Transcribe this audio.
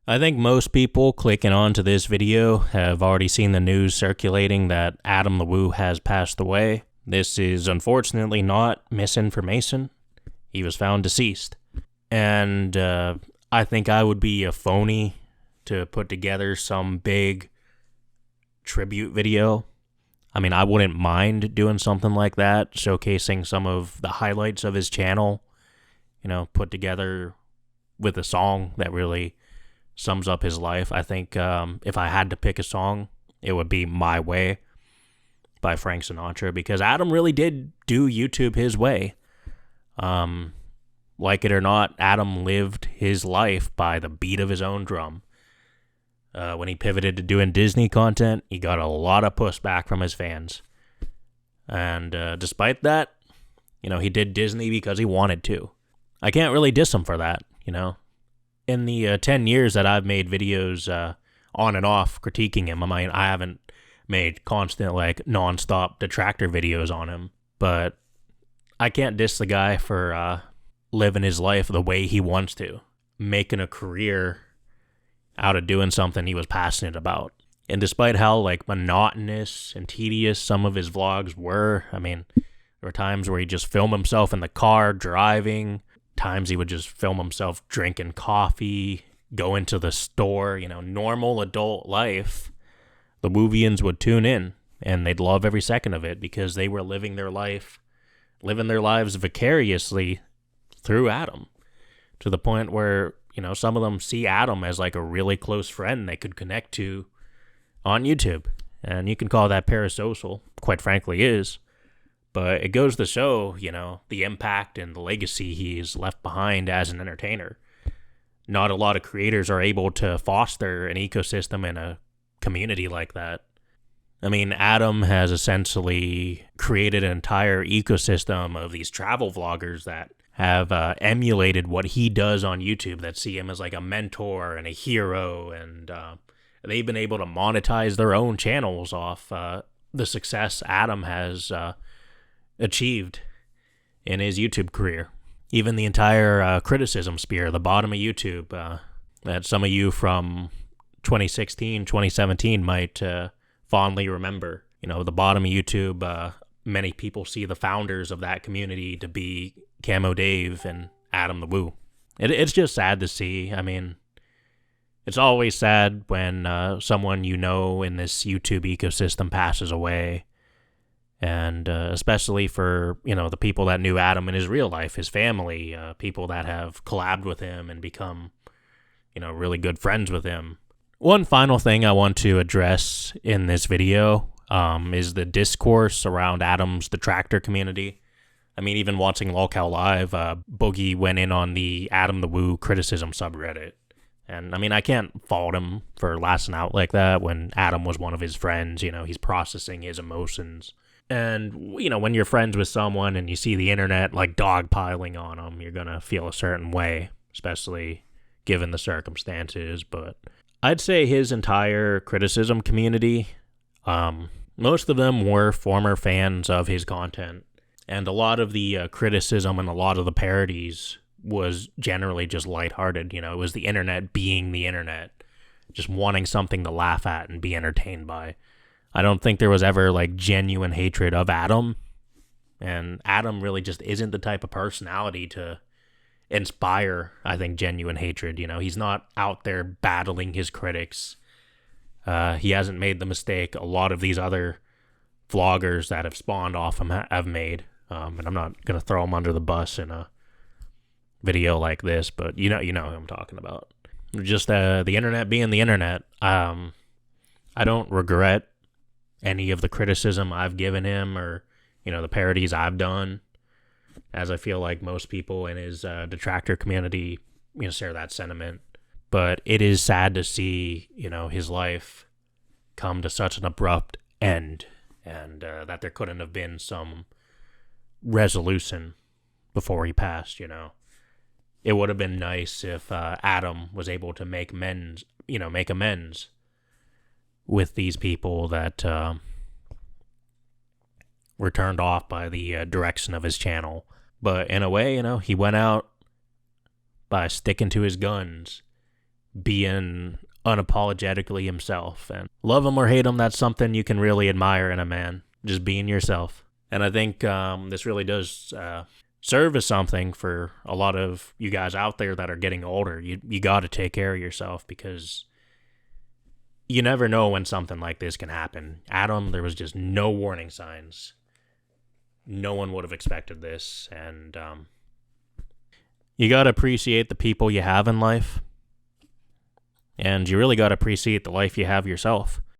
I think most people clicking onto this video have already seen the news circulating that Adam the Woo has passed away. This is unfortunately not misinformation. He was found deceased. And I think I would be a phony to put together some big tribute video. I mean, I wouldn't mind doing something like that, showcasing some of the highlights of his channel, put together with a song that really sums up his life. I think if I had to pick a song, it would be My Way by Frank Sinatra, because Adam really did do YouTube his way. Like it or not, Adam lived his life by the beat of his own drum. When he pivoted to doing Disney content, he got a lot of pushback from his fans. And despite that, he did Disney because he wanted to. I can't really diss him for that, In the 10 years that I've made videos on and off critiquing him, I haven't made constant, non-stop detractor videos on him. But I can't diss the guy for living his life the way he wants to, making a career out of doing something he was passionate about. And despite how monotonous and tedious some of his vlogs were, there were times where he'd just film himself in the car driving, times he would just film himself drinking coffee, go into the store, normal adult life. The Woovians would tune in and they'd love every second of it because they were living their lives vicariously through Adam, to the point where some of them see Adam as a really close friend they could connect to on YouTube. And you can call that parasocial, quite frankly is. But it goes to show, the impact and the legacy he's left behind as an entertainer. Not a lot of creators are able to foster an ecosystem and a community like that. Adam has essentially created an entire ecosystem of these travel vloggers that have emulated what he does on YouTube, that see him as a mentor and a hero, and they've been able to monetize their own channels off the success Adam has achieved in his YouTube career. Even the entire criticism sphere, the bottom of YouTube, that some of you from 2016, 2017 might fondly remember. The bottom of YouTube, many people see the founders of that community to be Camo Dave and Adam the Woo. It's just sad to see. It's always sad when someone in this YouTube ecosystem passes away. And especially for, the people that knew Adam in his real life, his family, people that have collabed with him and become, really good friends with him. One final thing I want to address in this video is the discourse around Adam's detractor community. Even watching Lolcow Live, Boogie went in on the Adam the Woo criticism subreddit. And, I can't fault him for lashing out like that when Adam was one of his friends. He's processing his emotions. And, when you're friends with someone and you see the internet dogpiling on them, you're going to feel a certain way, especially given the circumstances. But I'd say his entire criticism community, most of them were former fans of his content. And a lot of the criticism and a lot of the parodies was generally just lighthearted. It was the internet being the internet, just wanting something to laugh at and be entertained by. I don't think there was ever genuine hatred of Adam. And Adam really just isn't the type of personality to inspire, I think, genuine hatred. He's not out there battling his critics. He hasn't made the mistake a lot of these other vloggers that have spawned off him have made. And I'm not going to throw him under the bus in a video like this, but you know who I'm talking about. Just the internet being the internet. I don't regret any of the criticism I've given him or, the parodies I've done, as I feel like most people in his detractor community, share that sentiment. But it is sad to see, his life come to such an abrupt end, and that there couldn't have been some resolution before he passed. It would have been nice if Adam was able to make amends with these people that were turned off by the direction of his channel. But in a way, he went out by sticking to his guns, being unapologetically himself. And love him or hate him, that's something you can really admire in a man, just being yourself. And I think this really does serve as something for a lot of you guys out there that are getting older. You got to take care of yourself, because you never know when something like this can happen. Adam, there was just no warning signs. No one would have expected this. And you got to appreciate the people you have in life. And you really got to appreciate the life you have yourself.